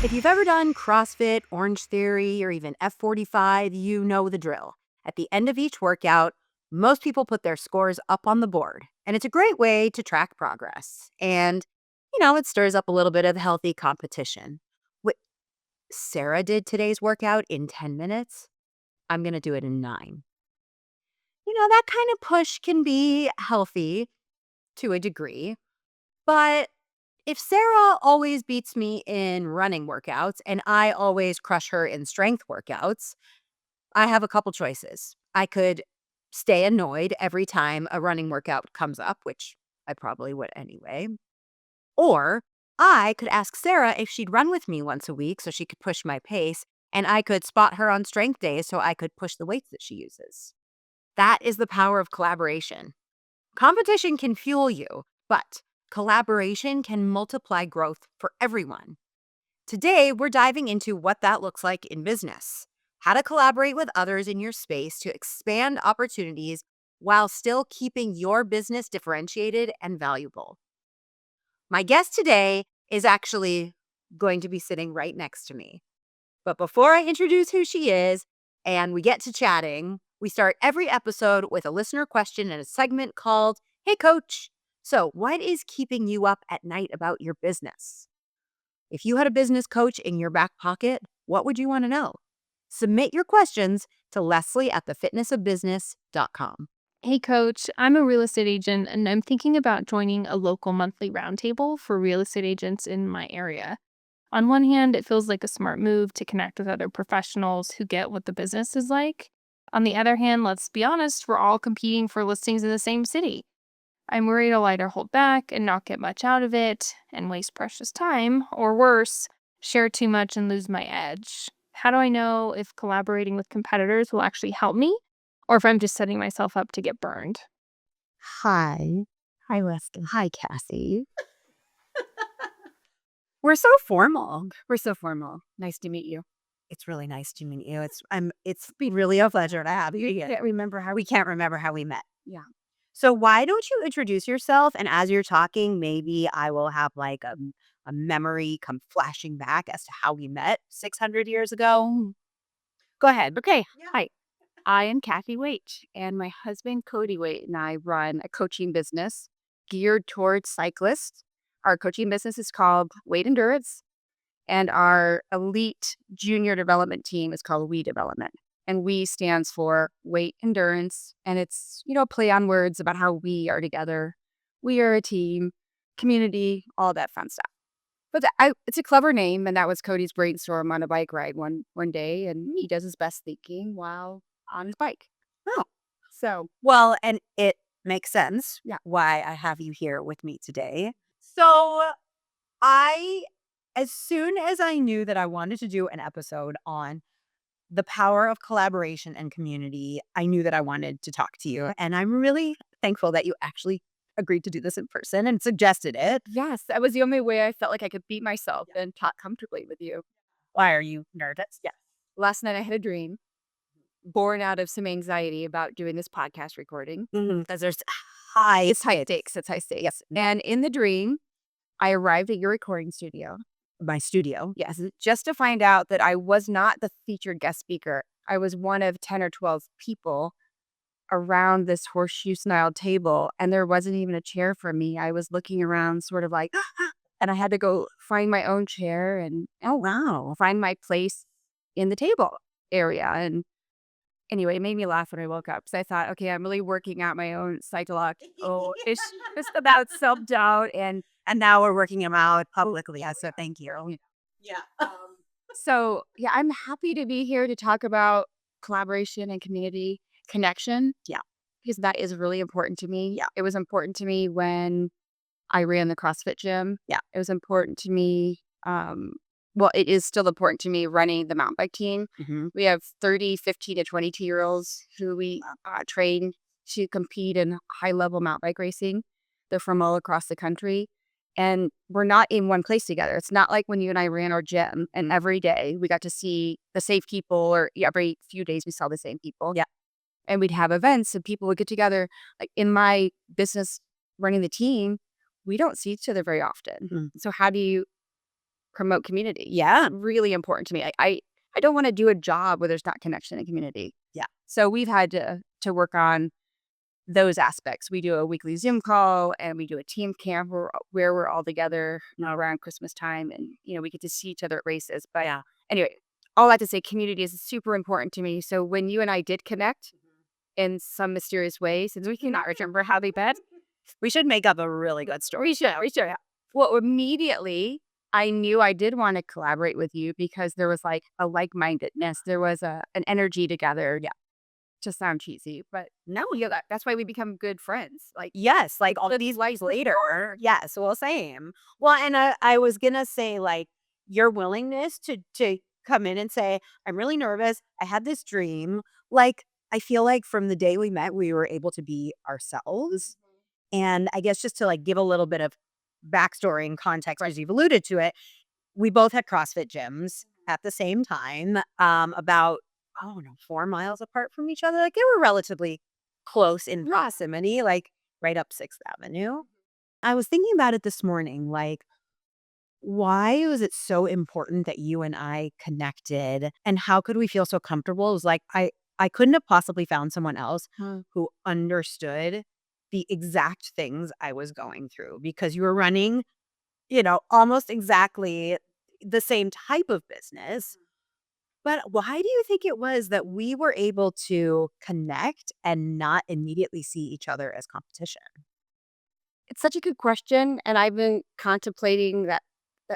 If you've ever done CrossFit, OrangeTheory, or even F45, you know the drill. At the end of each workout, most people put their scores up on the board, and it's a great way to track progress. And, it stirs up a little bit of healthy competition. What Sarah did today's workout in 10 minutes, I'm going to do it in 9. That kind of push can be healthy to a degree, but if Sarah always beats me in running workouts and I always crush her in strength workouts, I have a couple choices. I could stay annoyed every time a running workout comes up, which I probably would anyway. Or I could ask Sarah if she'd run with me once a week so she could push my pace, and I could spot her on strength days so I could push the weights that she uses. That is the power of collaboration. Competition can fuel you, but collaboration can multiply growth for everyone. Today, we're diving into what that looks like in business, how to collaborate with others in your space to expand opportunities while still keeping your business differentiated and valuable. My guest today is actually going to be sitting right next to me. But before I introduce who she is and we get to chatting, we start every episode with a listener question and a segment called, Hey Coach. So, what is keeping you up at night about your business? If you had a business coach in your back pocket, what would you want to know? Submit your questions to Leslie@thefitnessofbusiness.com. Hey, Coach, I'm a real estate agent and I'm thinking about joining a local monthly roundtable for real estate agents in my area. On one hand, it feels like a smart move to connect with other professionals who get what the business is like. On the other hand, let's be honest, we're all competing for listings in the same city. I'm worried I'll either hold back and not get much out of it and waste precious time, or worse, share too much and lose my edge. How do I know if collaborating with competitors will actually help me, or if I'm just setting myself up to get burned? Hi. Hi, Leslie. Hi, Cassie. We're so formal. Nice to meet you. It's really nice to meet you. It's been really a pleasure to have you here. Can't remember how We can't remember how we met. Yeah. So why don't you introduce yourself? And as you're talking, maybe I will have like a memory come flashing back as to how we met 600 years ago. Go ahead. Okay. Yeah. Hi. I am Kathy Waite, and my husband Cody Waite and I run a coaching business geared towards cyclists. Our coaching business is called Waite Endurance, and our elite junior development team is called We Development. And We stands for Waite Endurance, and it's, a play on words about how we are together. We are a team, community, all that fun stuff. But it's a clever name, and that was Cody's brainstorm on a bike ride one day, and he does his best thinking while on his bike. Oh, So, well, and it makes sense. Yeah. Why I have you here with me today. So as soon as I knew that I wanted to do an episode on the power of collaboration and community, I knew that I wanted to talk to you. And I'm really thankful that you actually agreed to do this in person and suggested it. yes, that was the only way I felt like I could beat myself and talk comfortably with you. Why are you nervous? Yeah. Last night I had a dream born out of some anxiety about doing this podcast recording. Because there's high. It's high stakes. It's high stakes. Yes. And in the dream, I arrived at your recording studio. My studio. Yes, just to find out that I was not the featured guest speaker. I was one of 10 or 12 people around this horseshoe-style table, and there wasn't even a chair for me. I was looking around sort of like, and I had to go find my own chair and Oh, wow. find my place in the table area. And anyway, it made me laugh when I woke up because I thought, okay, I'm really working out my own psychological issues about self-doubt. And now we're working them out publicly. So thank you. Yeah. So, yeah, I'm happy to be here to talk about collaboration and community connection. Yeah. Because that is really important to me. Yeah. It was important to me when I ran the CrossFit gym. Yeah. It was important to me. Well, it is still important to me running the mountain bike team. We have 30, 15 to 22-year-olds who we train to compete in high-level mountain bike racing. They're from all across the country. And we're not in one place together. It's not like when you and I ran our gym and every day we got to see the same people, or every few days we saw the same people. Yeah. And we'd have events and people would get together. Like in my business running the team, we don't see each other very often. So how do you promote community. Yeah. Really important to me. I don't want to do a job where there's not connection and community. Yeah. So we've had to work on those aspects. We do a weekly Zoom call and we do a team camp where we're all together, around Christmas time, and we get to see each other at races. But Yeah. anyway, all that to say, community is super important to me. So when you and I did connect in some mysterious way, since we cannot remember how they met, We should make up a really good story. we should. Well, immediately I knew I did want to collaborate with you because there was like a like-mindedness. There was an energy together. Yeah. To sound cheesy, but No. that's why we become good friends. Like, Yes, like all these lives later. Yes, well, same. Well, and I was gonna say, like, your willingness to come in and say, I'm really nervous. I had this dream. Like, I feel like from the day we met, we were able to be ourselves. And I guess just to like give a little bit of backstory and context, as you've alluded to it, we both had CrossFit gyms at the same time, about, oh no, 4 miles apart from each other. Like they were relatively close in proximity, like right up 6th Avenue. I was thinking about it this morning, like, why was it so important that you and I connected? And how could we feel so comfortable? It was like, I couldn't have possibly found someone else who understood the exact things I was going through because you were running, almost exactly the same type of business. But why do you think it was that we were able to connect and not immediately see each other as competition? it's such a good question, and I've been contemplating that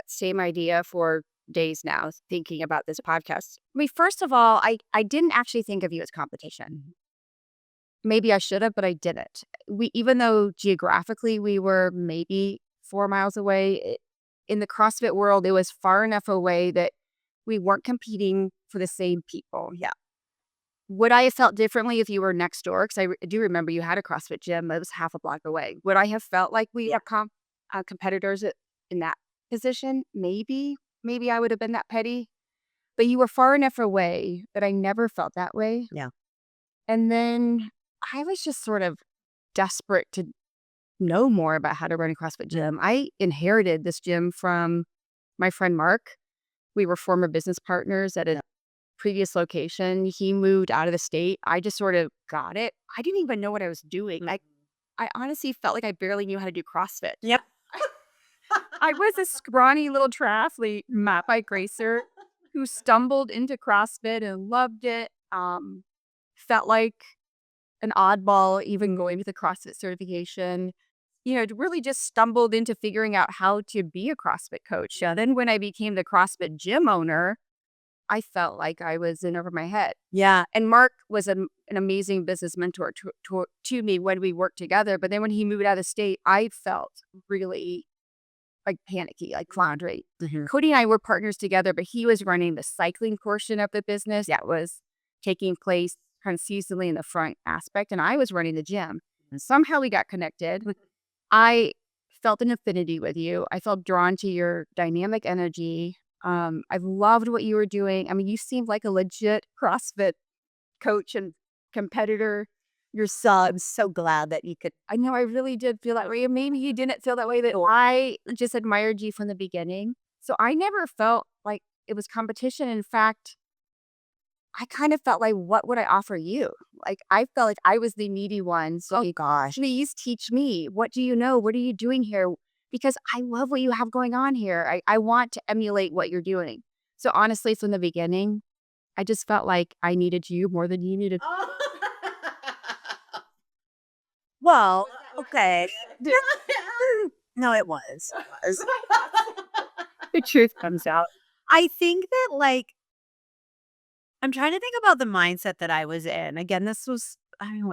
same idea for days now, thinking about this podcast. I mean, first of all, I didn't actually think of you as competition. Maybe I should have, but I didn't. Even though geographically we were maybe 4 miles away, in the CrossFit world, it was far enough away that we weren't competing for the same people. Yeah. Would I have felt differently if you were next door? Because I do remember you had a CrossFit gym that was half a block away. Would I have felt like we were competitors in that position? Maybe. Maybe I would have been that petty. But you were far enough away that I never felt that way. Yeah. And then I was just sort of desperate to know more about how to run a CrossFit gym. I inherited this gym from my friend Mark. We were former business partners at a previous location. He moved out of the state. I just sort of got it. I didn't even know what I was doing. I honestly felt like I barely knew how to do CrossFit. Yep. I was a scrawny little triathlete, mat bike racer, who stumbled into CrossFit and loved it. Felt like an oddball even going to the CrossFit certification. Really just stumbled into figuring out how to be a CrossFit coach. Yeah. Then when I became the CrossFit gym owner, I felt like I was in over my head. Yeah. And Mark was an amazing business mentor to me when we worked together. But then when he moved out of state, I felt really like panicky, like floundering. Mhm. Cody and I were partners together, but he was running the cycling portion of the business that was taking place kind of seasonally in the front aspect. And I was running the gym. And somehow we got connected. I felt an affinity with you. I felt drawn to your dynamic energy. I loved what you were doing. I mean, you seemed like a legit CrossFit coach and competitor. I'm so glad that you could. I know I really did feel that way. And maybe you didn't feel that way. That I just admired you from the beginning. So I never felt like it was competition. In fact, I kind of felt like, what would I offer you? Like, I felt like I was the needy one. So, Oh gosh. please teach me. What do you know? What are you doing here? Because I love what you have going on here. I want to emulate what you're doing. So, honestly, from the beginning, I just felt like I needed you more than you needed. Well, okay. No, it was. It was. The truth comes out. I think that, like, I'm trying to think about the mindset that I was in. Again, this was, I mean,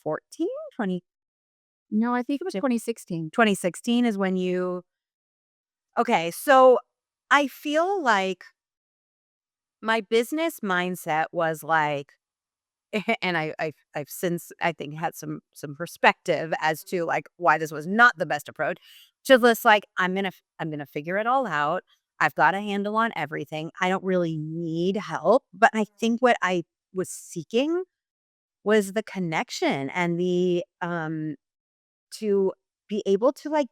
14? 20, No, I think it was 2016. 2016 is when you. Okay, so I feel like my business mindset was like, and I've since I think had some perspective as to like why this was not the best approach. Just like I'm gonna figure it all out. I've got a handle on everything. I don't really need help, but I think what I was seeking was the connection and the to be able to like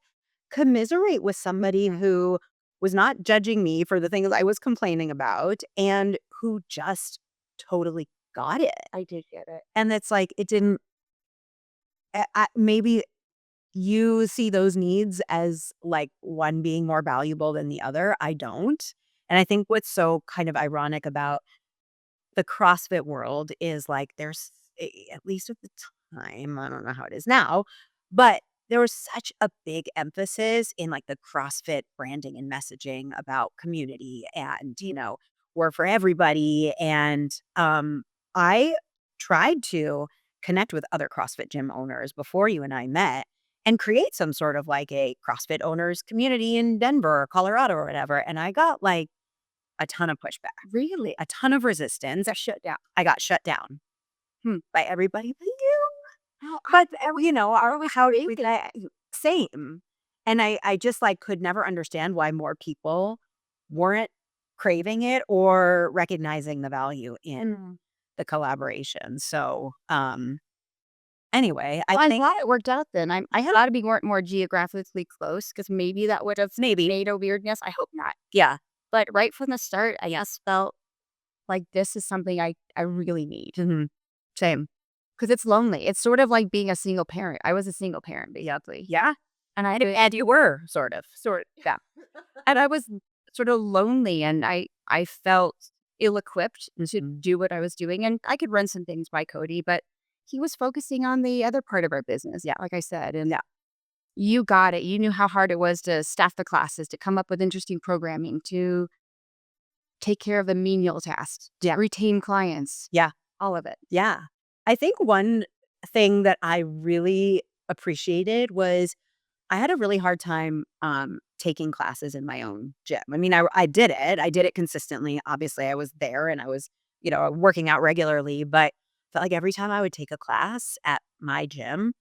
commiserate with somebody who was not judging me for the things I was complaining about and who just totally got it. I did get it. And it's like, it didn't, maybe you see those needs as like one being more valuable than the other. I don't. And I think what's so kind of ironic about the CrossFit world is like there's, at least at the time, I don't know how it is now, but there was such a big emphasis in like the CrossFit branding and messaging about community and, we're for everybody. And I tried to connect with other CrossFit gym owners before you and I met and create some sort of like a CrossFit owners community in Denver or Colorado or whatever. And I got like a ton of pushback, Really? a ton of resistance. That shut down. I got shut down by everybody but you. How, But, how did I same. And I just, like, could never understand why more people weren't craving it or recognizing the value in the collaboration. So, anyway, Well, I I'm think glad it worked out then. I had to be more geographically close because maybe that would have maybe. made a weirdness. I hope not. Yeah. But right from the start, I just felt like this is something I really need Mhm. Same. because it's lonely. It's sort of like being a single parent. I was a single parent, basically. Yeah. And I had to, And you were, sort of. yeah. And I was sort of lonely and I felt ill-equipped to Mhm. do what I was doing. And I could run some things by Cody, but he was focusing on the other part of our business. Yeah, like I said. And Yeah. you got it. You knew how hard it was to staff the classes, to come up with interesting programming, to take care of the menial tasks, Yeah. retain clients. Yeah. All of it. Yeah. I think one thing that I really appreciated was I had a really hard time taking classes in my own gym. I mean, I did it. I did it consistently. Obviously, I was there and I was, working out regularly, but felt like every time I would take a class at my gym,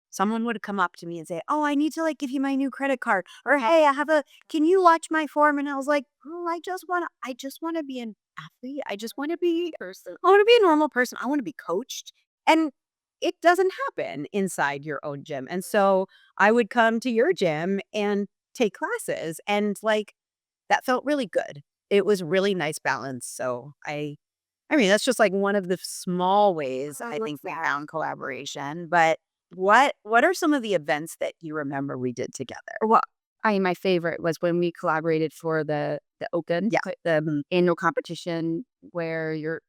someone would come up to me and say, "Oh, I need to like give you my new credit card," or "Hey, can you watch my form?" And I was like, "Oh, I just want to be an athlete. I just want to be Person. I want to be a normal person. I want to be coached." And it doesn't happen inside your own gym. And so I would come to your gym and take classes and like that felt really good. It was really nice balance. So I mean that's just like one of the small ways I think we found collaboration. But what are some of the events that you remember we did together? Well, my favorite was when we collaborated for the Open, Yeah. the annual competition where you're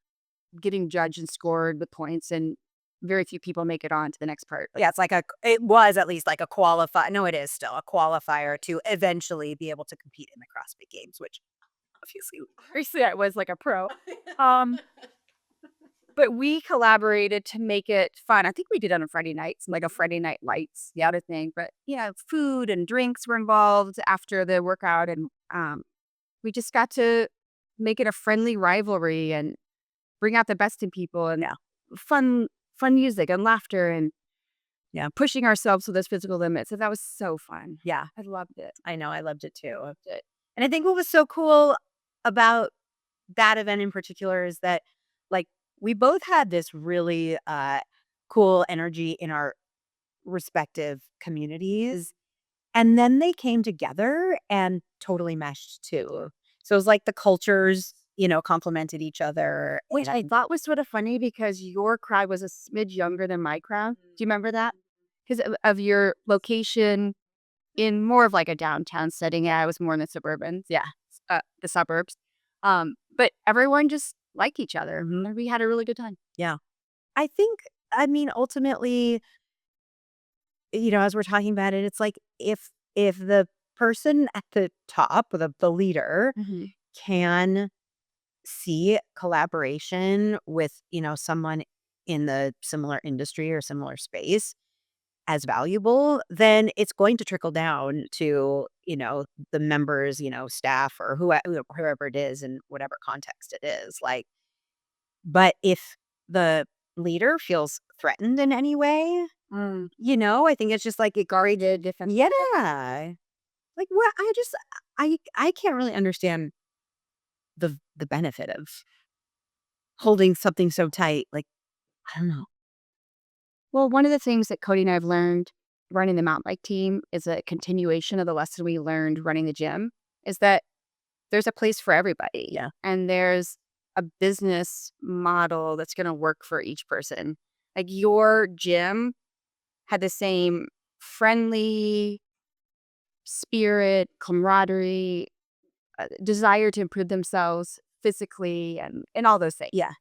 getting judged and scored with points, and very few people make it on to the next part. Yeah, it was at least like a qualify. No, it is still a qualifier to eventually be able to compete in the CrossFit Games, which Obviously, I was like a pro. But we collaborated to make it fun. I think we did it on Friday nights, like a Friday night lights, the other thing. But yeah, food and drinks were involved after the workout, and we just got to make it a friendly rivalry and bring out the best in people and fun music and laughter and pushing ourselves to those physical limits. So that was so fun. yeah, I loved it. I know I loved it too. Loved it. And I think what was so cool about that event in particular is that like we both had this really cool energy in our respective communities and then they came together and totally meshed too. So it was like the cultures, complemented each other. Which I thought was sort of funny because your crowd was a smidge younger than my crowd. Do you remember that? Because of your location in more of like a downtown setting. Yeah, I was more in the suburbans. Yeah, the suburbs. But everyone just liked each other. And we had a really good time. Yeah. I mean, ultimately, as we're talking about it, it's like if the person at the top, the leader, can see collaboration with, someone in the similar industry or similar space as valuable, then it's going to trickle down to, the members, staff or whoever it is in whatever context it is. Like, but if the leader feels threatened in any way, I think it's just like it Guarded, different. yeah. Like what I can't really understand the benefit of holding something so tight. Like, I don't know. Well, one of the things that Cody and I have learned running the mountain bike team is a continuation of the lesson we learned running the gym. is that there's a place for everybody. Yeah. And there's a business model that's going to work for each person. Like your gym had the same friendly spirit, camaraderie, desire to improve themselves physically and all those things. Yeah.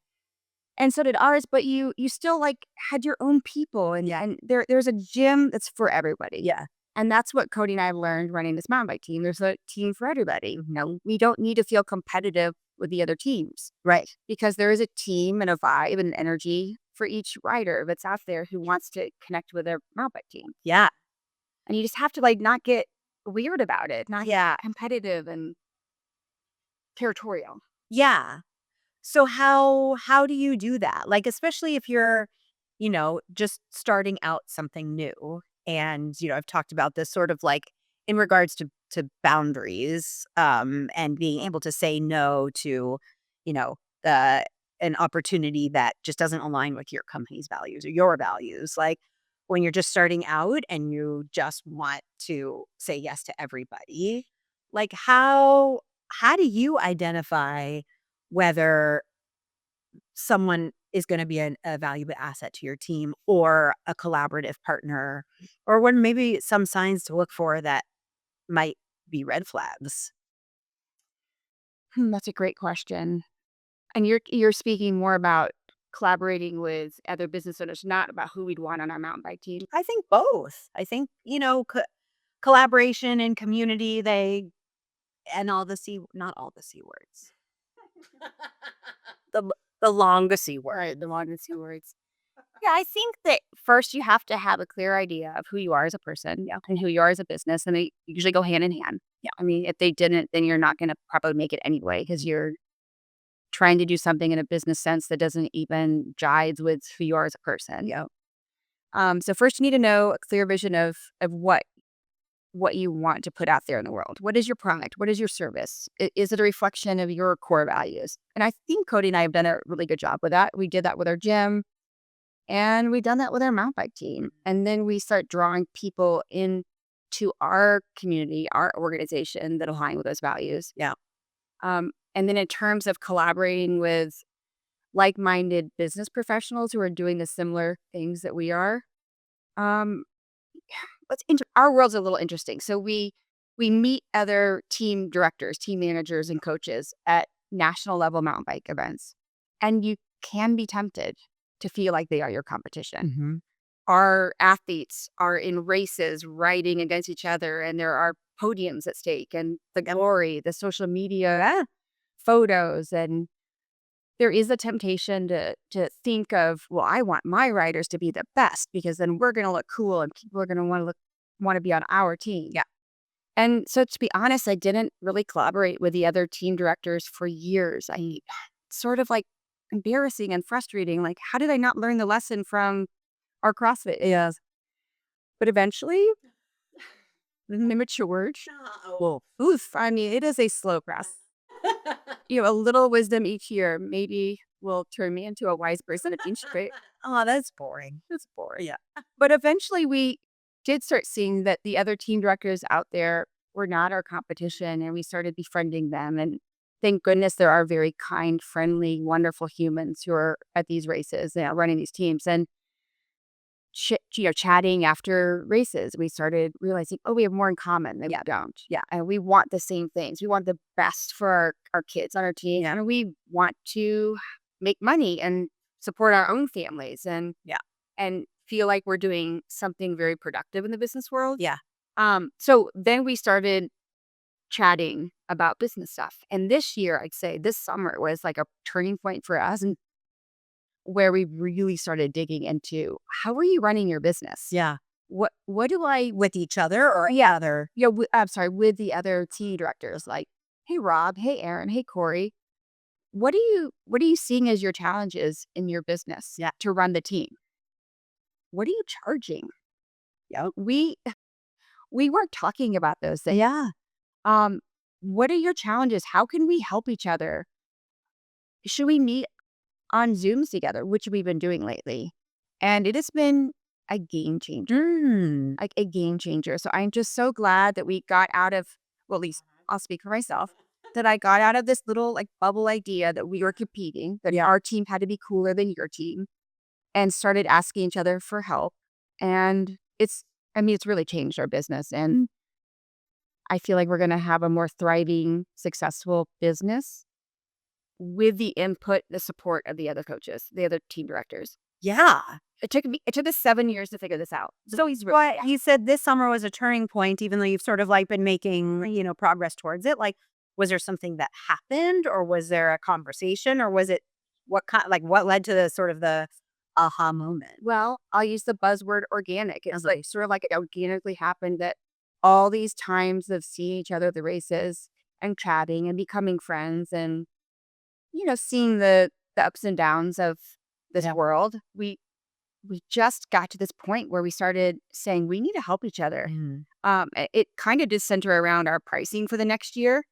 And so did ours, but you still like had your own people and there's a gym that's for everybody. Yeah. And that's what Cody and I learned running this mountain bike team. There's a team for everybody. We don't need to feel competitive with the other teams. Right. Because there is a team and a vibe and energy for each rider that's out there who wants to connect with their mountain bike team. Yeah. And you just have to like not get weird about it, not Yeah. competitive and territorial. Yeah. So how do you do that? Like, especially if you're, just starting out something new. And, I've talked about this sort of like in regards to boundaries, and being able to say no to, you know, the an opportunity that just doesn't align with your company's values or your values. Like when you're just starting out and you just want to say yes to everybody, like how do you identify whether someone is going to be a valuable asset to your team or a collaborative partner, or when maybe some signs to look for that might be red flags? That's a great question. And you're speaking more about collaborating with other business owners, not about who we'd want on our mountain bike team. I think both. I think, collaboration and community, and all the not all the C words. the the longest C word. Right, the modern two words. Yeah, I think that first you have to have a clear idea of who you are as a person, and who you are as a business, and they usually go hand in hand. Yeah. I mean, if they didn't, then you're not going to probably make it anyway because you're trying to do something in a business sense that doesn't even jive with who you are as a person. Yeah. So first you need to know a clear vision of what you want to put out there in the world. What is your product? What is your service? Is it a reflection of your core values? And I think Cody and I have done a really good job with that. We did that with our gym and we've done that with our mountain bike team. And then we start drawing people into our community, our organization that align with those values. Yeah. And then in terms of collaborating with like-minded business professionals who are doing the similar things that we are, um, our world's a little interesting. So we meet other team directors, team managers, and coaches at national level mountain bike events, and you can be tempted to feel like they are your competition. Mm-hmm. Our athletes are in races riding against each other, and there are podiums at stake, and the glory, the social media photos, and there is a temptation to think of, well, I want my riders to be the best because then we're going to look cool and people are going to want to be on our team. Yeah. And so to be honest, I didn't really collaborate with the other team directors for years. I sort of like embarrassing and frustrating. Like, how did I not learn the lesson from our CrossFit? Yes. But eventually, they matured. Oh. Oof. I mean, it is a slow process. A little wisdom each year maybe will turn me into a wise person at each rate. Oh, that's boring. It's boring. Yeah. But eventually we did start seeing that the other team directors out there were not our competition, and we started befriending them. And thank goodness there are very kind, friendly, wonderful humans who are at these races, running these teams. And chatting after races, we started realizing, oh, we have more in common than we don't. Yeah. And we want the same things. We want the best for our kids on our team. Yeah. And we want to make money and support our own families and feel like we're doing something very productive in the business world. Yeah. So then we started chatting about business stuff. And this year, I'd say this summer was like a turning point for us, and where we really started digging into how are you running your business? Yeah. What do I With each other or other? Yeah, I'm sorry, with the other team directors, like, hey Rob, hey Aaron, hey Corey, what are you seeing as your challenges in your business to run the team? What are you charging? Yeah. We weren't talking about those things. Yeah. What are your challenges? How can we help each other? Should we meet on Zooms together, which we've been doing lately? And it has been a game changer, like a game changer. So I'm just so glad that we got out of, well, at least I'll speak for myself, that I got out of this little like bubble idea that we were competing, that our team had to be cooler than your team, and started asking each other for help. And it's really changed our business. And I feel like we're going to have a more thriving, successful business with the input, the support of the other coaches, the other team directors. Yeah. It took us 7 years to figure this out. So But you said this summer was a turning point, even though you've sort of like been making, progress towards it. Like, was there something that happened, or was there a conversation, or was it what led to the sort of the aha moment? well, I'll use the buzzword organic. It's like sort of like it organically happened that all these times of seeing each other at the races and chatting and becoming friends and seeing the ups and downs of this world, we just got to this point where we started saying we need to help each other. It kind of did center around our pricing for the next year,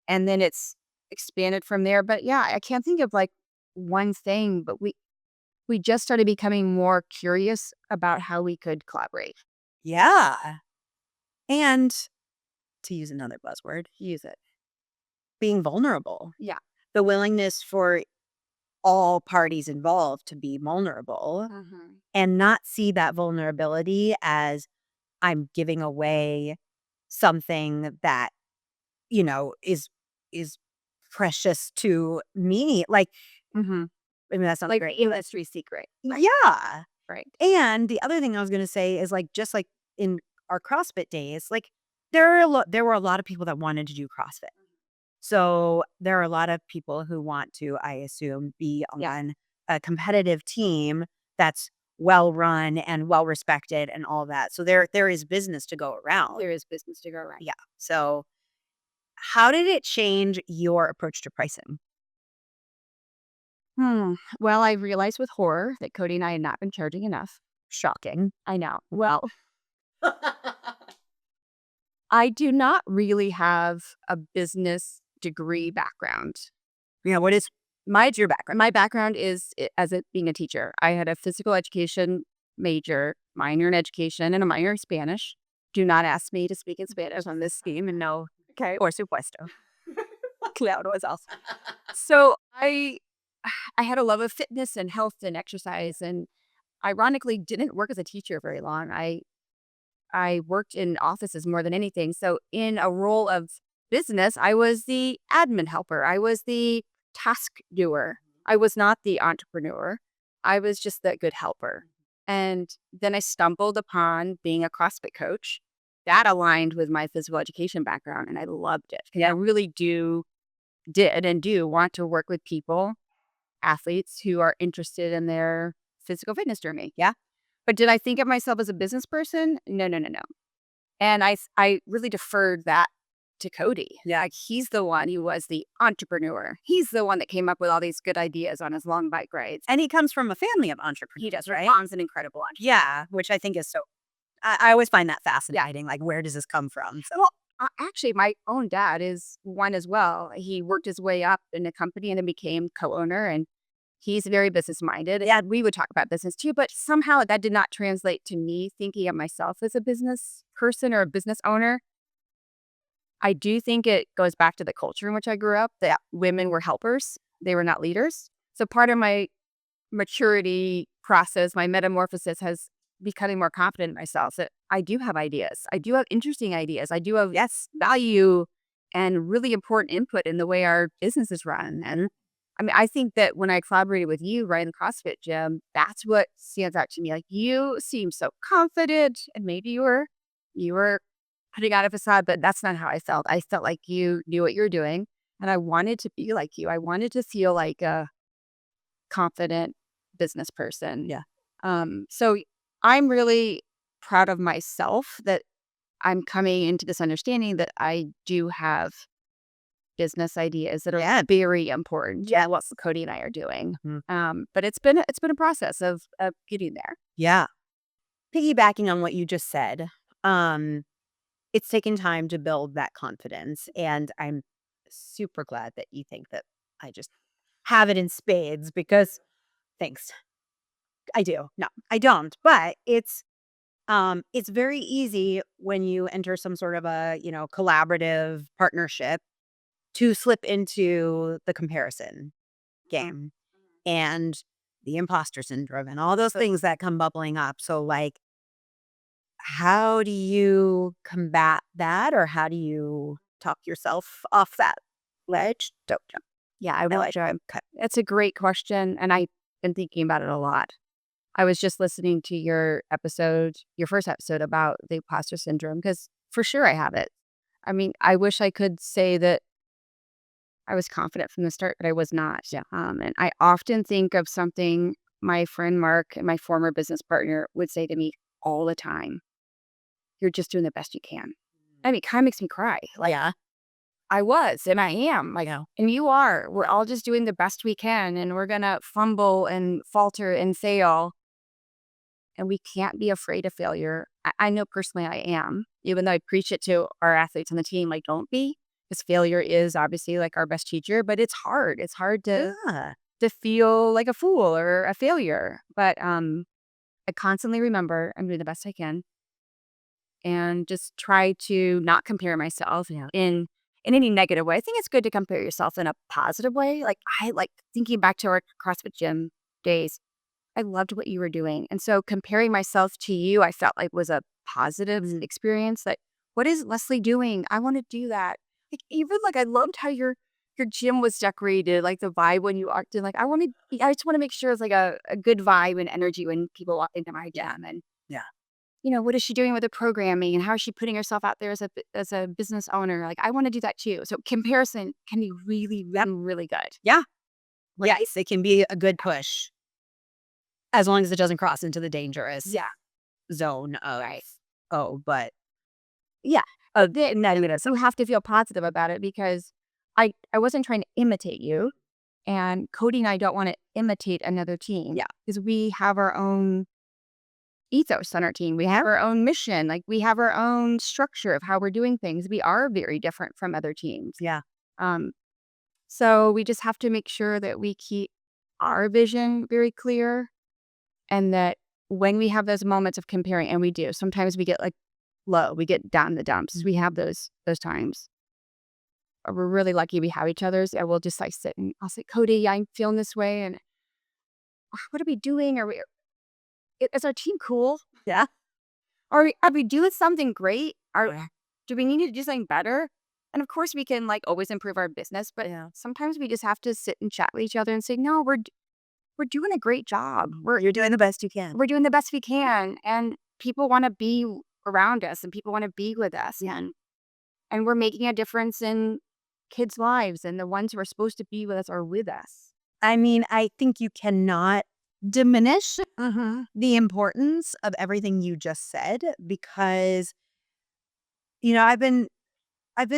and then it's expanded from there. But yeah, I can't think of like one thing, but we just started becoming more curious about how we could collaborate. Yeah. And to use another buzzword, Use it. being vulnerable. Yeah. The willingness for all parties involved to be vulnerable and not see that vulnerability as I'm giving away something that, is precious to me. Like, I mean, that sounds Like great. industry secret. Yeah. Right. And the other thing I was going to say is like, just like in our CrossFit days, like there were a lot of people that wanted to do CrossFit. So there are a lot of people who want to, I assume, be on a competitive team that's well run and well respected and all that. So there is business to go around. There is business to go around. Yeah. So how did it change your approach to pricing? Well, I realized with horror that Cody and I had not been charging enough. Shocking. I know. Well, I do not really have a business degree background. Yeah. What's your background? My background is being a teacher. I had a physical education major, minor in education, and a minor in Spanish. Do not ask me to speak in Spanish on this scheme, and no, Okay. Or supuesto. claro es also. So I had a love of fitness and health and exercise, and ironically didn't work as a teacher very long. I worked in offices more than anything. So in a role of business, I was the admin helper. I was the task doer. I was not the entrepreneur. I was just the good helper. And then I stumbled upon being a CrossFit coach. That aligned with my physical education background, and I loved it. I really did and do want to work with people, athletes who are interested in their physical fitness journey. Yeah. But did I think of myself as a business person? No, no, no, no. And I really deferred that to Cody. Yeah. Like he's the one who was the entrepreneur. He's the one that came up with all these good ideas on his long bike rides. And he comes from a family of entrepreneurs. He does, right? Mom's an incredible entrepreneur. Yeah, which I think is so. I always find that fascinating. Like, where does this come from? So, Well, actually, my own dad is one as well. He worked his way up in a company and then became co-owner, and he's very business minded. Yeah, we would talk about business too, but somehow that did not translate to me thinking of myself as a business person or a business owner. I do think it goes back to the culture in which I grew up that women were helpers, they were not leaders. So part of my maturity process, my metamorphosis has becoming more confident in myself that I do have ideas. I do have interesting ideas. I do have, value and really important input in the way our business is run. And I mean, I think that when I collaborated with you right in the CrossFit gym, that's what stands out to me. Like you seem so confident, and maybe you were putting on a facade, but that's not how I felt. I felt like you knew what you're doing, and I wanted to be like you. I wanted to feel like a confident business person. Yeah. So I'm really proud of myself that I'm coming into this understanding that I do have business ideas that are very important. Yeah, what Cody and I are doing. But it's been a process of getting there. Yeah. Piggybacking on what you just said, it's taken time to build that confidence, and I'm super glad that you think that I just have it in spades because thanks. I do. No, I don't. But it's It's very easy when you enter some sort of a, collaborative partnership to slip into the comparison game and the imposter syndrome and all those things that come bubbling up. So, like, how do you combat that, or how do you talk yourself off that ledge? Don't jump. Yeah, I I won't like jump. cut. It's a great question, and I've been thinking about it a lot. I was just listening to your first episode about the imposter syndrome, because for sure I have it. I mean, I wish I could say that I was confident from the start, but I was not. Yeah. And I often think of something my friend Mark, and my former business partner, would say to me all the time. You're just doing the best you can. I mean, it kind of makes me cry. Like, Yeah. I was, and I am. Like, Yeah. and you are. We're all just doing the best we can, and we're gonna fumble and falter and fail, and we can't be afraid of failure. I know personally I am, even though I preach it to our athletes on the team, like, don't be, because failure is obviously like our best teacher, but it's hard. It's hard Yeah. to feel like a fool or a failure. But I constantly remember I'm doing the best I can, and just try to not compare myself Yeah. in any negative way. I think it's good to compare yourself in a positive way. Like, I like thinking back to our CrossFit gym days. I loved what you were doing. And so comparing myself to you, I felt like was a positive experience. Like, what is Leslie doing? I want to do that. Like, even like I loved how your gym was decorated, like the vibe when you walked in. Like, I just want to make sure it's like a good vibe and energy when people walk into my gym. And Yeah. what is she doing with the programming, and how is she putting herself out there as a business owner? Like, I want to do that too. So comparison can be really, really good. Yeah. Like, Yes, it can be a good push as long as it doesn't cross into the dangerous yeah, zone of, right. oh, but Yeah. negative. So you have to feel positive about it, because I wasn't trying to imitate you. And Cody and I don't want to imitate another team. Yeah. Because we have our own ethos on our team. We have our own mission. Like, we have our own structure of how we're doing things. We are very different from other teams. Yeah. Um, so we just have to make sure that we keep our vision very clear, and that when we have those moments of comparing, and we do, sometimes we get like low, we get down in the dumps. We have those times. We're really lucky we have each other's. And we'll just like sit, and I'll say, Cody, I'm feeling this way, and what are we doing? Is our team cool? Yeah. Are we doing something great? Do we need to do something better? And of course, we can like always improve our business, but Yeah. sometimes we just have to sit and chat with each other and say, no, we're doing a great job. You're doing the best you can. We're doing the best we can, and people want to be around us, and people want to be with us, and we're making a difference in kids' lives, and the ones who are supposed to be with us are with us. I mean, I think you cannot diminish the importance of everything you just said, because I've been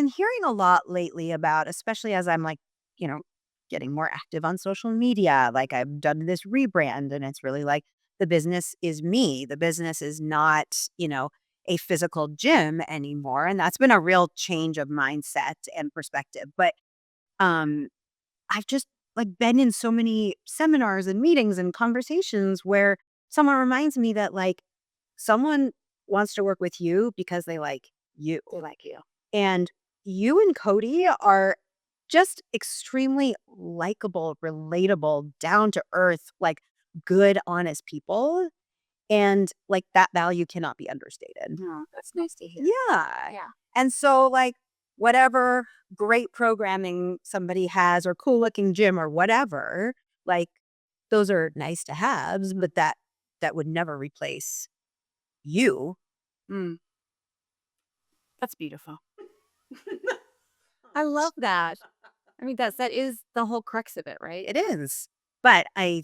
hearing a lot lately about, especially as I'm like, you know, getting more active on social media. Like, I've done this rebrand, and it's really like the business is me. The business is not, a physical gym anymore. And that's been a real change of mindset and perspective. But um I've just like been in so many seminars and meetings and conversations where someone reminds me that, like, someone wants to work with you because they like you. They like you. And you and Cody are just extremely likable, relatable, down to earth, like, good, honest people. And like, that value cannot be understated. Oh, that's nice to hear. Yeah. Yeah. And so, like, whatever great programming somebody has, or cool looking gym, or whatever, like, those are nice to haves, but that would never replace you. Mm, that's beautiful. I love that. I mean, that is the whole crux of it, right? It is. But I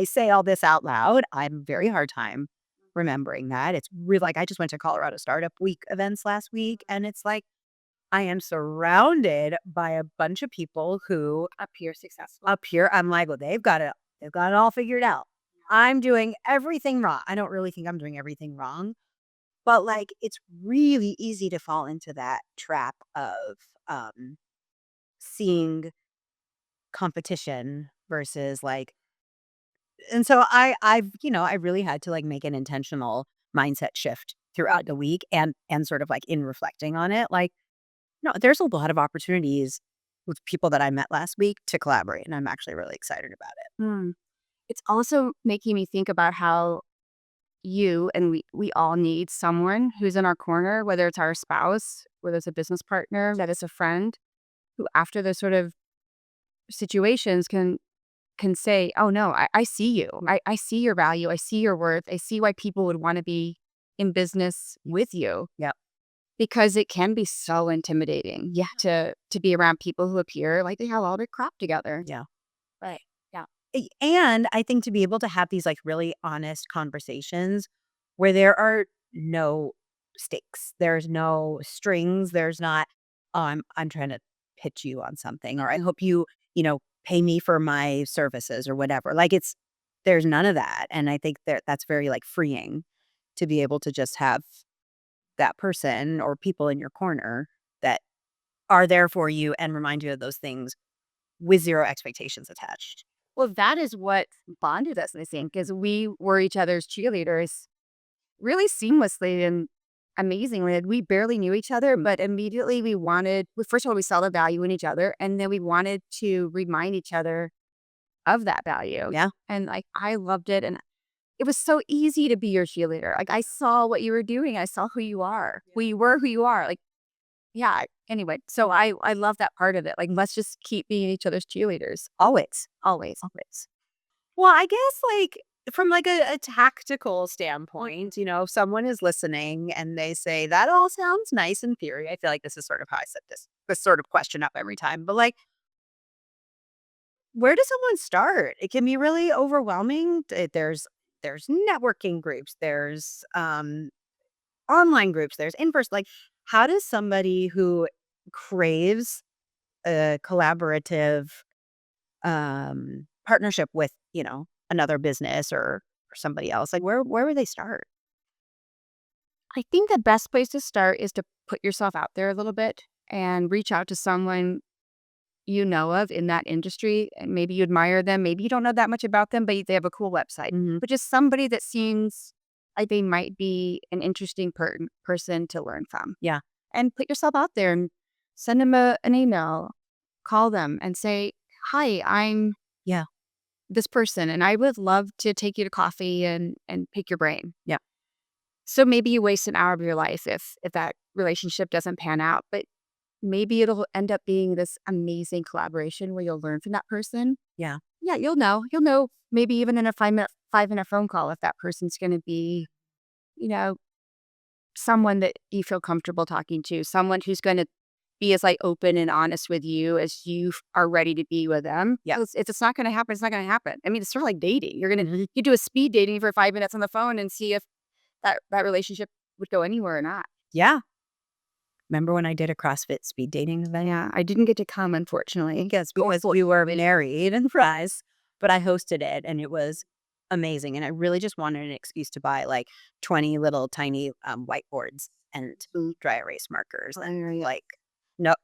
say all this out loud. I'm very hard time remembering that. It's really like, I just went to Colorado Startup Week events last week, and it's like I am surrounded by a bunch of people who Appear successful. up here, I'm like, well, they've got it all figured out. I'm doing everything wrong. I don't really think I'm doing everything wrong, but like, it's really easy to fall into that trap of seeing competition versus like, and so I really had to like make an intentional mindset shift throughout the week and sort of like in reflecting on it. Like, no, there's a lot of opportunities with people that I met last week to collaborate, and I'm actually really excited about it. Mm. It's also making me think about how you and we all need someone who's in our corner, whether it's our spouse, whether it's a business partner, that is a friend, who after those sort of situations can say, oh no, I see you. I see your value. I see your worth. I see why people would want to be in business with you. Yep. Because it can be so intimidating to be around people who appear like they have all their crap together. Yeah. Right. Yeah. And I think to be able to have these like really honest conversations where there are no stakes, there's no strings, there's not, oh, I'm trying to pitch you on something, or I hope you pay me for my services or whatever. Like there's none of that. And I think that's very like freeing to be able to just have that person or people in your corner that are there for you and remind you of those things with zero expectations attached. Well, that is what bonded us, I think, is we were each other's cheerleaders really seamlessly and amazingly. We barely knew each other, but immediately first of all, we saw the value in each other, and then we wanted to remind each other of that value. Yeah. And like, I loved it. And it was so easy to be your cheerleader. Like, I saw what you were doing. I saw who you are. We were who you are. Like, yeah. Anyway, so I love that part of it. Like, let's just keep being each other's cheerleaders. Always. Always. Well, I guess like from like a tactical standpoint, if someone is listening and they say that all sounds nice in theory. I feel like this is sort of how I set this sort of question up every time. But like, where does someone start? It can be really overwhelming. There's networking groups, there's online groups, there's in person. Like, how does somebody who craves a collaborative partnership with, another business or somebody else, like where would they start? I think the best place to start is to put yourself out there a little bit and reach out to someone you know of in that industry. And maybe you admire them. Maybe you don't know that much about them, but they have a cool website. Mhm. But just somebody that seems like they might be an interesting person to learn from. Yeah. And put yourself out there and send them an email, call them and say, hi, I'm Yeah. this person, and I would love to take you to coffee and pick your brain. Yeah. So maybe you waste an hour of your life if that relationship doesn't pan out, but maybe it'll end up being this amazing collaboration where you'll learn from that person. Yeah. Yeah, you'll know maybe even in a 5-minute phone call if that person's going to be, you know, someone that you feel comfortable talking to, someone who's going to be as like open and honest with you as you are ready to be with them. Yeah. If it's not going to happen, it's not going to happen. I mean, it's sort of like dating. You do a speed dating for 5 minutes on the phone and see if that relationship would go anywhere or not. Yeah. Remember when I did a CrossFit speed dating event? Yeah, I didn't get to come, unfortunately. Because we were married and fries, but I hosted it and it was amazing. And I really just wanted an excuse to buy like 20 little tiny whiteboards and dry erase markers. And like,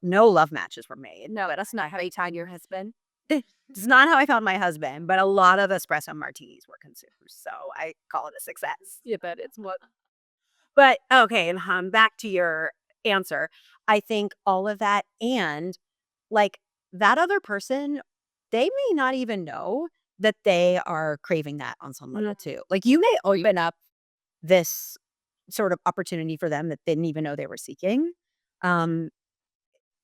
no love matches were made. No, that's not how you found your husband. It's not how I found my husband, but a lot of espresso martinis were consumed. So I call it a success. Yeah, but it's what. But okay, and back to your answer. I think all of that and like that other person, they may not even know that they are craving that on some level too. Like you may open up this sort of opportunity for them that they didn't even know they were seeking. Um,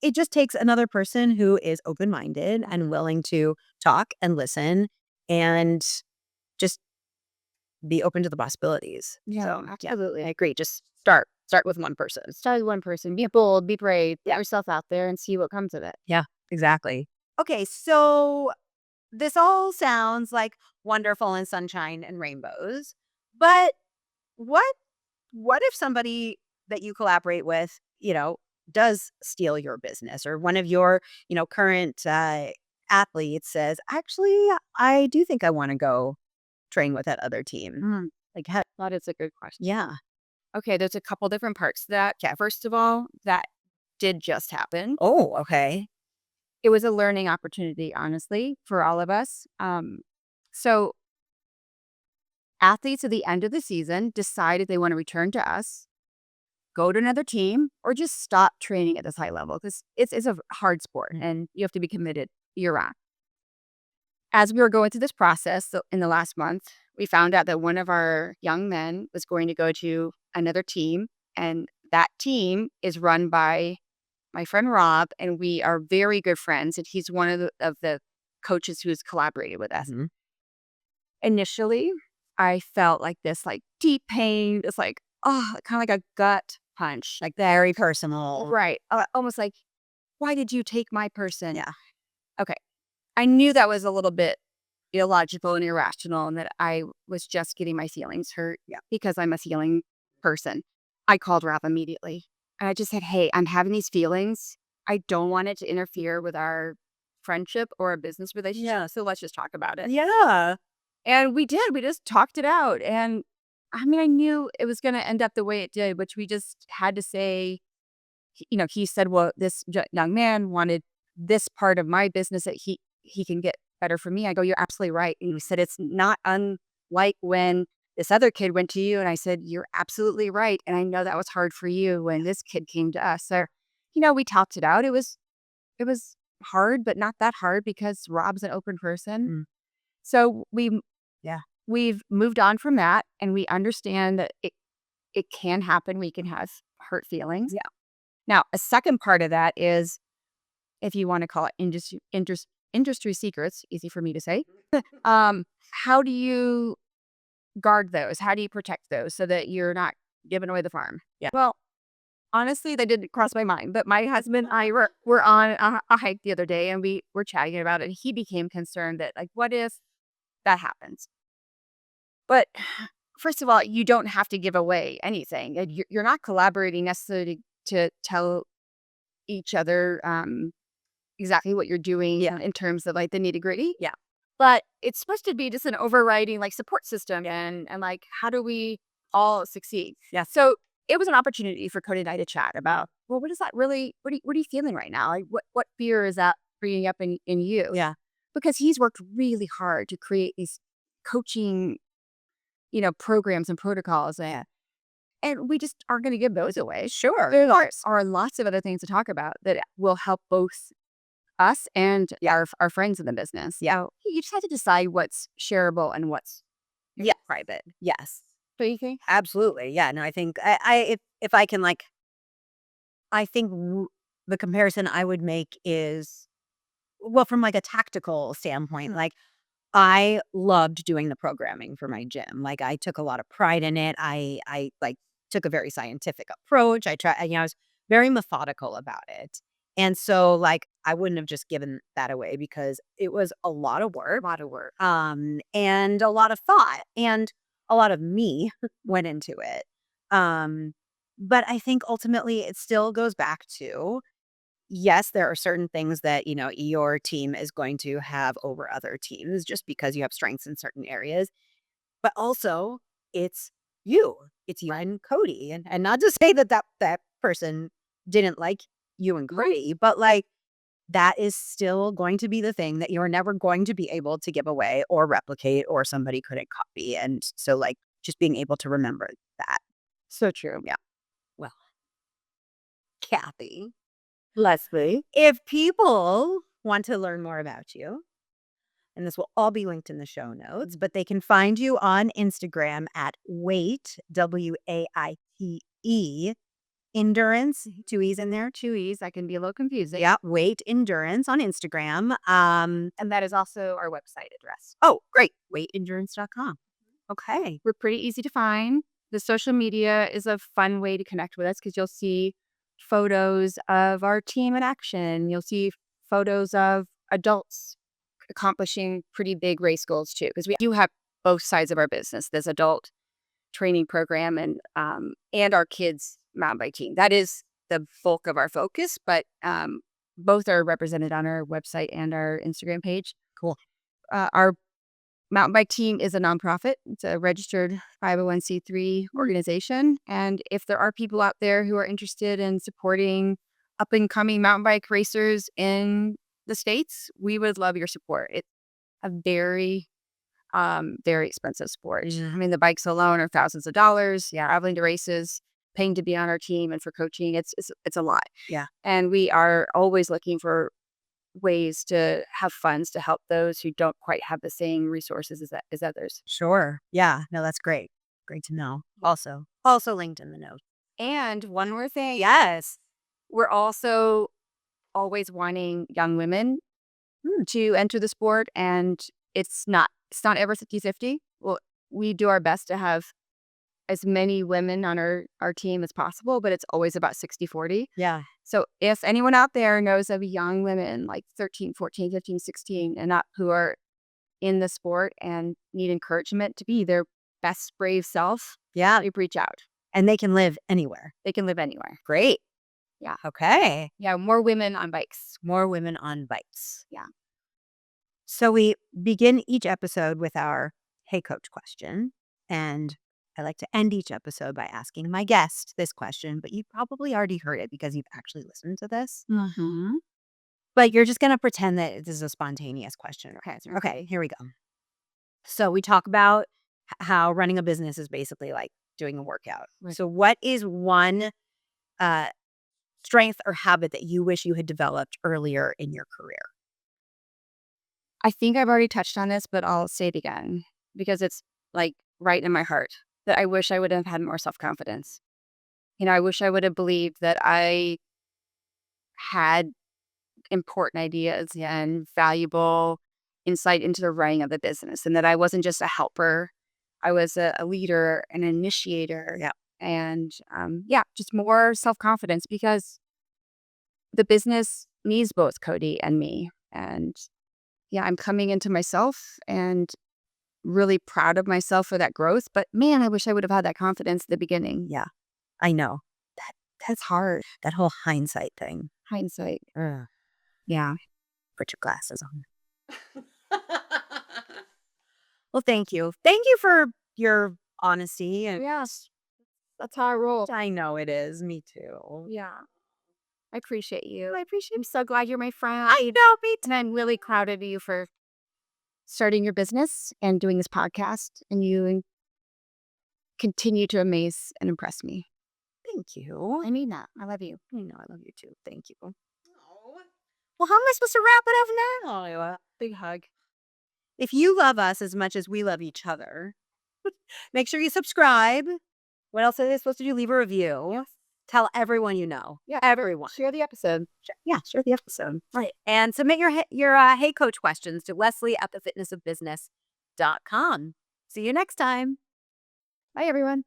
it just takes another person who is open-minded and willing to talk and listen and just be open to the possibilities. Yeah, So, absolutely. I agree. Just start with one person. Start with one person. Be bold, be brave, get yourself out there and see what comes of it. Yeah, exactly. Okay, so this all sounds like wonderful and sunshine and rainbows, but what if somebody that you collaborate with, does steal your business, or one of your, current athletes says, actually, I do think I want to go train with that other team. Like, That is a good question. yeah. Okay, there's a couple different parts to that. Yeah, first of all, that did just happen. Oh, okay. It was a learning opportunity, honestly, for all of us. So Athletes at the end of the season decide if they want to return to us, go to another team, or just stop training at this high level, because it's a hard sport and you have to be committed year-round. As we were going through this process in the last month, we found out that one of our young men was going to go to another team, and that team is run by my friend Rob, and we are very good friends, and he's one of the coaches who's collaborated with us. Mhm. Initially, I felt like this deep pain, it's kind of like a gut punch. Like very personal. Right. Almost like, why did you take my person? Yeah. Okay. I knew that was a little bit illogical and irrational, and that I was just getting my feelings hurt because I'm a feeling person. I called Rob immediately and I just said, hey, I'm having these feelings. I don't want it to interfere with our friendship or a business relationship. Yeah. So let's just talk about it. Yeah. And we did. We just talked it out. And I mean, I knew it was going to end up the way it did, which we just had to say, he said, well, this young man wanted this part of my business that he can get better for me. I go, you're absolutely right. And he said, it's not unlike when this other kid went to you. And I said, you're absolutely right. And I know that was hard for you when this kid came to us. So, we talked it out. It was hard, but not that hard because Rob's an open person. Mm. So Yeah. we've moved on from that, and we understand that it can happen. We can have hurt feelings. Yeah. Now, a second part of that is, if you want to call it industry secrets, easy for me to say. How do you guard those? How do you protect those so that you're not giving away the farm? Yeah. Well, honestly, that didn't cross my mind. But my husband and I were on a hike the other day, and we were chatting about it. And he became concerned that, what if that happens? But first of all, you don't have to give away anything. And you're not collaborating necessarily to tell each other exactly what you're doing in terms of the nitty gritty. Yeah. But it's supposed to be just an overriding support system, and how do we all succeed? Yeah. So it was an opportunity for Cody and I to chat about, well, what is that really? What are you feeling right now? What fear is that bringing up in you? Yeah. Because he's worked really hard to create these coaching, programs and protocols, and we just aren't going to give those away. Sure. There are lots of other things to talk about that will help both us and our friends in the business. Yeah. So you just have to decide what's shareable and what's private. Yes. So you think? Absolutely. Yeah. No, I think if I can I think the comparison I would make is, well, from a tactical standpoint, I loved doing the programming for my gym. I took a lot of pride in it. I took a very scientific approach. I was very methodical about it. And so I wouldn't have just given that away because it was a lot of work. And a lot of thought and a lot of me went into it. But I think ultimately it still goes back to, yes, there are certain things that, your team is going to have over other teams just because you have strengths in certain areas. But also, it's you. It's you and Cody. And not to say that that person didn't like you and Cody, but that is still going to be the thing that you're never going to be able to give away or replicate or somebody couldn't copy. And so just being able to remember that. So true. Yeah. Well, Kathy, Leslie. if people want to learn more about you, and this will all be linked in the show notes, but they can find you on Instagram at Waite, Waite, Endurance, 2 E's in there. 2 E's. That can be a little confusing. Yeah, Waite Endurance on Instagram. And that is also our website address. Oh, great. WaiteEndurance.com. Okay. We're pretty easy to find. The social media is a fun way to connect with us because you'll see photos of our team in action. You'll see photos of adults accomplishing pretty big race goals too, because we do have both sides of our business. There's adult training program and our kids mountain bike team. That is the bulk of our focus, but both are represented on our website and our Instagram page. Cool. Our mountain bike team is a nonprofit. It's a registered 501c3 organization. And if there are people out there who are interested in supporting up and coming mountain bike racers in the States, we would love your support. It's a very very expensive sport. Yeah. I mean, the bikes alone are thousands of dollars. Yeah, traveling to races, paying to be on our team and for coaching, it's a lot. Yeah. And we are always looking for ways to have funds to help those who don't quite have the same resources as others. Sure. Yeah. No, that's great. Great to know. Also linked in the notes. And one more thing, Yes. we're also always wanting young women to enter the sport, and it's not ever 50-50. Well, we do our best to have as many women on our team as possible, but it's always about 60-40. Yeah. So if anyone out there knows of young women like 13, 14, 15, 16 and up who are in the sport and need encouragement to be their best brave self, Yeah. we reach out. And they can live anywhere. They can live anywhere. Great. Yeah. Okay. Yeah, more women on bikes. More women on bikes. Yeah. So we begin each episode with our Hey Coach question. And I like to end each episode by asking my guest this question, but you probably already heard it because you've actually listened to this. Mm-hmm. But you're just going to pretend that this is a spontaneous question. Okay, here we go. So we talk about how running a business is basically like doing a workout. Right. So what is one strength or habit that you wish you had developed earlier in your career? I think I've already touched on this, but I'll say it again because it's like right in my heart that I wish I would have had more self-confidence. I wish I would have believed that I had important ideas and valuable insight into the running of the business and that I wasn't just a helper. I was a leader, an initiator. Yeah. And just more self-confidence because the business needs both Cody and me. And I'm coming into myself and really proud of myself for that growth. But man, I wish I would have had that confidence at the beginning. Yeah, I know. That's hard. That whole hindsight thing. Hindsight. Ugh. Yeah. Put your glasses on. Well, thank you. Thank you for your honesty. And Yes. That's how I roll. I know it is. Me too. Yeah. I appreciate you. I'm so glad you're my friend. I know, me too. And I'm really proud of you for starting your business and doing this podcast. And you continue to amaze and impress me. Thank you. I mean that. I love you. I know I love you too. Thank you. Oh. Well, how am I supposed to wrap it up now? Big hug. If you love us as much as we love each other, make sure you subscribe. What else are they supposed to do? Leave a review. Yes. Tell everyone you know. Yeah. Everyone. Share the episode. Share the episode. Right. And submit your Hey Coach questions to Leslie@thefitnessofbusiness.com. See you next time. Bye, everyone.